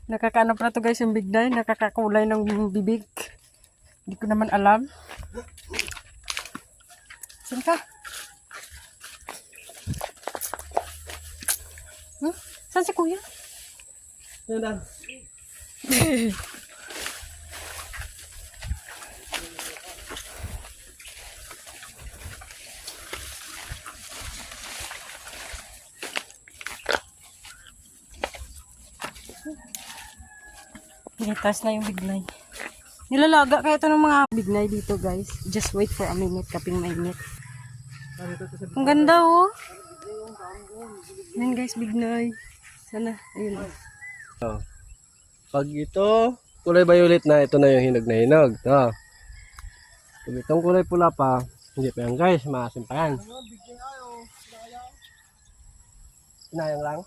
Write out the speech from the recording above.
Nakakaano pala to guys yung bignay. Nakakakulay ng bibig. Hindi ko naman alam. Saan ka? Huh? Saan si kuya? Yan lang. Pinitas na yung bignay. Nilalaga kaya ito ng mga bignay dito guys. Just wait for a minute kaping mainit. Ang ganda oh. Yan guys, bignay. Sana, ayun. Oh. Pag ito, kulay violet na, ito na yung hinog na hinog. Oh. Pag itong kulay pula pa, hindi pa yan guys, maasim pa yan. Sinayang lang.